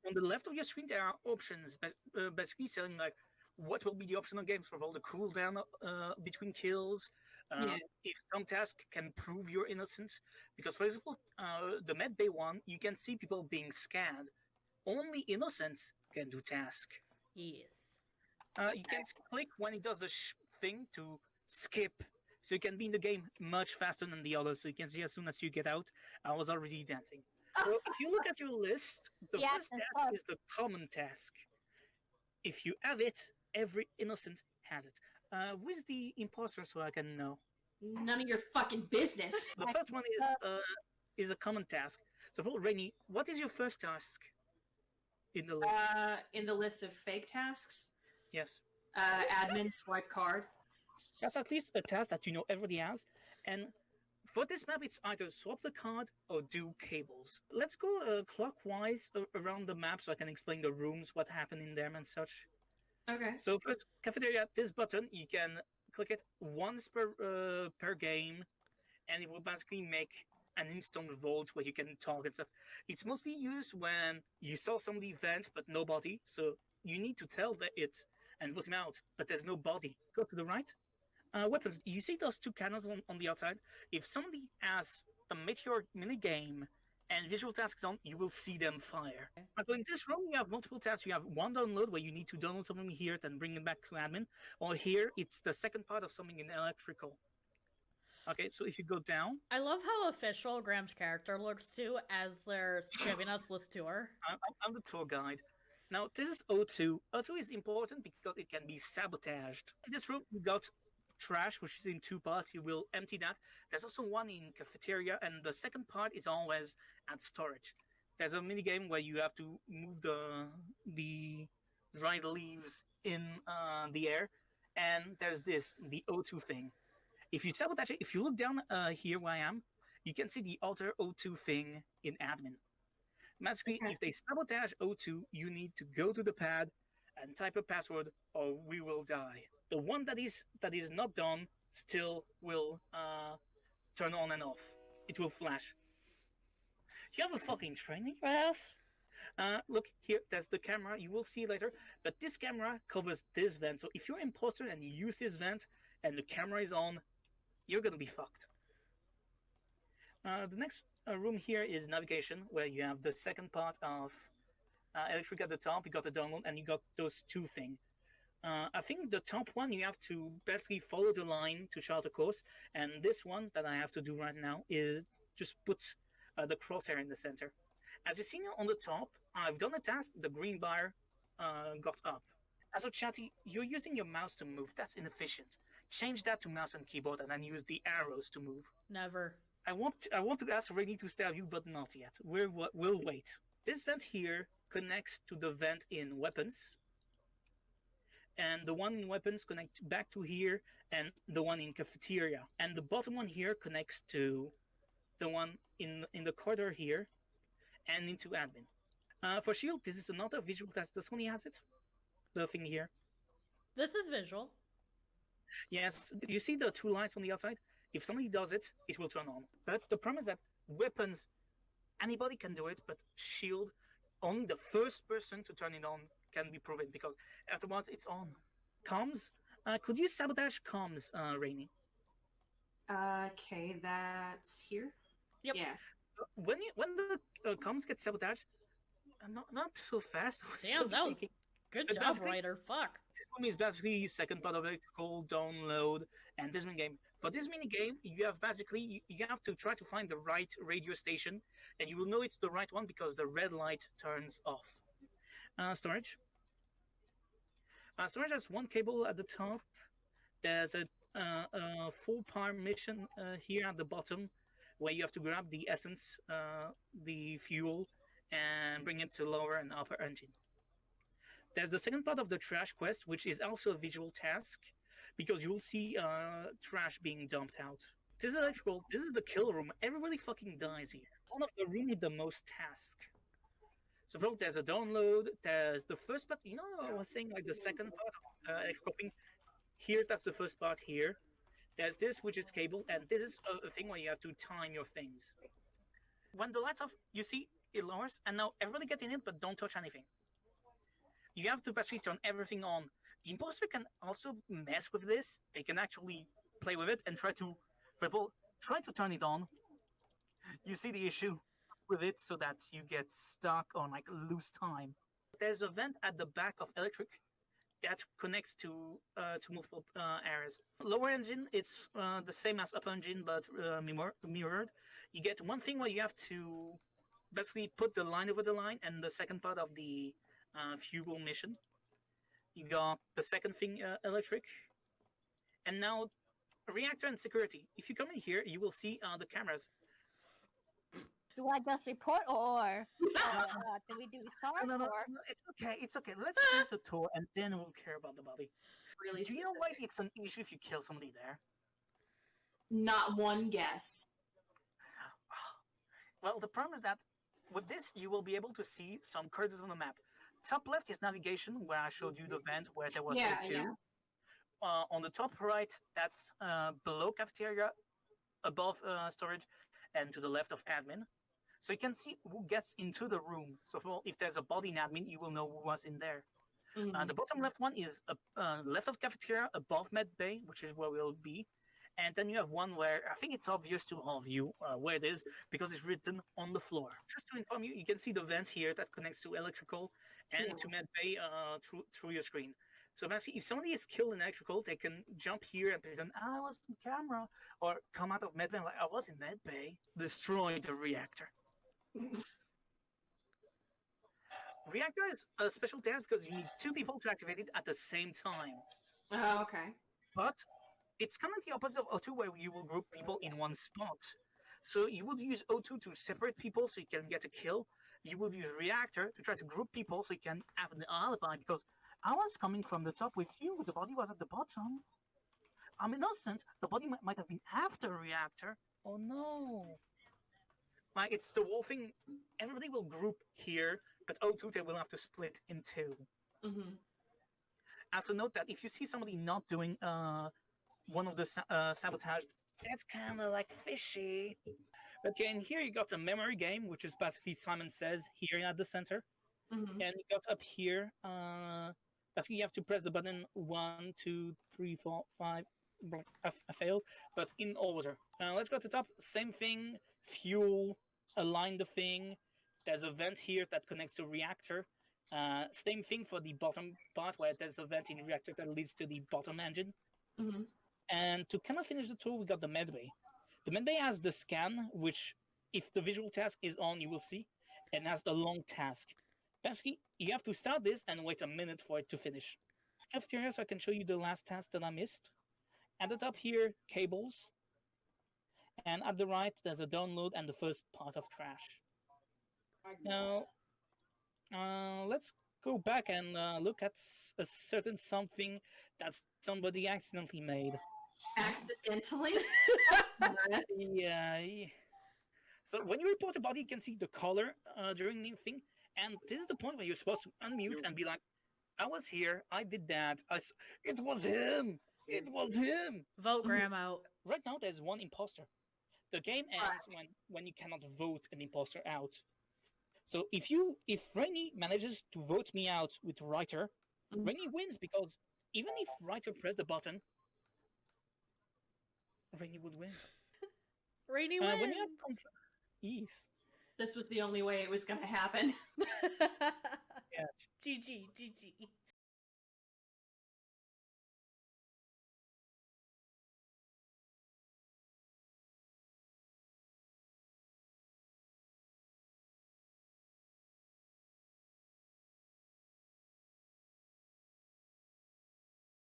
On the left of your screen, there are options, basically saying like what will be the optional games for all the cooldown between kills. If some task can prove your innocence, because for example, the Med Bay one, you can see people being scanned. Only innocents can do task. Yes. You can click when it does the thing to skip, so you can be in the game much faster than the others. So you can see as soon as you get out, I was already dancing. So if you look at your list, the first task is the common task. If you have it, every innocent has it. Who's the imposter so I can know? None of your fucking business. The first one is a common task. So, Rainy, what is your first task in the list? In the list of fake tasks? Yes. Admin swipe card. That's at least a task that you know everybody has. And for this map, it's either swap the card or do cables. Let's go clockwise around the map so I can explain the rooms, what happened in them and such. Okay. So first, cafeteria, this button, you can click it once per game, and it will basically make an instant vote where you can talk and stuff. It's mostly used when you saw somebody vent, but nobody, so you need to tell it and vote him out, but there's no body. Go to the right. Weapons, you see those two cannons on the outside? If somebody has the Meteor minigame and visual tasks on, you will see them fire. So in this room, you have multiple tasks. You have one download where you need to download something here, then bring it back to admin. Or here, it's the second part of something in electrical. Okay, so if you go down... I love how official Graham's character looks too as they're giving us this tour. I'm the tour guide. Now, this is O2. O2 is important because it can be sabotaged. In this room, we got trash, which is in two parts. You will empty that. There's also one in cafeteria, and the second part is always at storage. There's a mini game where you have to move the dried leaves in the air, and there's the O2 thing. If you sabotage it, if you look down here where I am, you can see the other O2 thing in admin. Basically, if they sabotage O2, you need to go to the pad and type a password, or we will die. The one that is not done still will turn on and off. It will flash. You have a fucking training class? Look, here, there's the camera. You will see later. But this camera covers this vent. So if you're an imposter and you use this vent and the camera is on, you're going to be fucked. The next room here is navigation, where you have the second part of electric at the top. You got the download, and you got those two things. I think the top one, you have to basically follow the line to chart a course. And this one that I have to do right now is just put the crosshair in the center. As you see on the top, I've done a task. The green bar got up. As a chatty, you're using your mouse to move. That's inefficient. Change that to mouse and keyboard, and then use the arrows to move. Never. I want to ask Rainy to stab you, but not yet. We'll wait. This vent here connects to the vent in weapons, and the one in weapons connects back to here, and the one in cafeteria. And the bottom one here connects to the one in the corridor here, and into admin. For shield, this is another visual test. Does somebody has it? The thing here. This is visual. Yes, you see the two lights on the outside? If somebody does it, it will turn on. But the problem is that weapons, anybody can do it, but shield, only the first person to turn it on can be proven, because afterwards it's on. Comms? Could you sabotage comms, Rainy? Okay, that's here? Yep. Yeah. When the comms get sabotaged, not so fast. Damn, that was good job, writer. Fuck. This one is basically second part of electrical download and this mini game. For this mini game, you have basically you have to try to find the right radio station, and you will know it's the right one because the red light turns off. Storage. Storage has one cable at the top. There's a full power mission here at the bottom, where you have to grab the essence, the fuel, and bring it to lower and upper engine. There's the second part of the trash quest, which is also a visual task, because you'll see trash being dumped out. This is electrical. This is the kill room. Everybody fucking dies here. One of the room with the most tasks. So there's a download. There's the first part. You know, I was saying like the second part of electrical thing. Here, that's the first part here. There's this, which is cable, and this is a thing where you have to time your things. When the light's off, you see it lowers, and now everybody get in it, but don't touch anything. You have to basically turn everything on. The imposter can also mess with this. They can actually play with it and try to turn it on. You see the issue with it, so that you get stuck on like lose time. There's a vent at the back of electric that connects to multiple areas. Lower engine, it's the same as upper engine, but mirrored. You get one thing where you have to basically put the line over the line, and the second part of the fuel mission. You got the second thing, electric, and now reactor and security. If you come in here, you will see the cameras. Do I just report or do we do stars? No, Or... it's okay. It's okay. Let's use the tour, and then we'll care about the body. Really Do you know why specific. it's an issue if you kill somebody there? Not one guess. Well, the problem is that with this, you will be able to see some curves on the map. Top left is navigation, where I showed you the vent where there was Yeah, O2. yeah. On the top right, that's below cafeteria, above storage, and to the left of admin. So you can see who gets into the room. So if there's a body in admin, you will know who was in there. Mhm. The bottom left one is left of cafeteria, above med bay, which is where we'll be. And then you have one where I think it's obvious to all of you where it is, because it's written on the floor. Just to inform you, you can see the vent here that connects to electrical and Yeah. to med bay through your screen. So basically, if somebody is killed in electrical, they can jump here and pretend, I was on camera, or come out of med bay like, I was in med bay. Destroy the reactor. Reactor is a special task because you need two people to activate it at the same time. Oh, okay. But it's kind of the opposite of O2, where you will group people in one spot. So you would use O2 to separate people so you can get a kill. You would use Reactor to try to group people so you can have an alibi, because I was coming from the top with you, the body was at the bottom. I'm innocent, the body might have been after Reactor. Oh no. Like, it's the whole thing. Everybody will group here, but O2 they will have to split in two. Mm-hmm. Also note that if you see somebody not doing one of the sabotage, that's kind of like fishy. But yeah, in here you got a memory game, which is basically Simon Says here at the center. Mm-hmm. And you got up here, basically you have to press the button 1, 2, 3, 4, 5. I failed, but in order. Let's go to the top. Same thing, fuel, align the thing. There's a vent here that connects to reactor. Same thing for the bottom part, where there's a vent in reactor that leads to the bottom engine. Mm-hmm. And to kind of finish the tour, we got the medbay. The medbay has the scan, which if the visual task is on, you will see, and has a long task. Basically, you have to start this and wait a minute for it to finish. Cafeteria, so I can show you the last task that I missed. At the top here, cables. And at the right, there's a download and the first part of trash. Now, let's go back and look at a certain something that somebody accidentally made. Accidentally? Yeah. So when you report a body, you can see the color during the thing. And this is the point where you're supposed to unmute and be like, I was here, I did that, it was him! It was him! Vote Graham out. Right now, there's one imposter. The game ends when you cannot vote an imposter out. So if Rainy manages to vote me out with Writer, Rainy wins, because even if Writer pressed the button, Rainy would win. Rainy wins. When you have yes. This was the only way it was going to happen. Yeah. GG.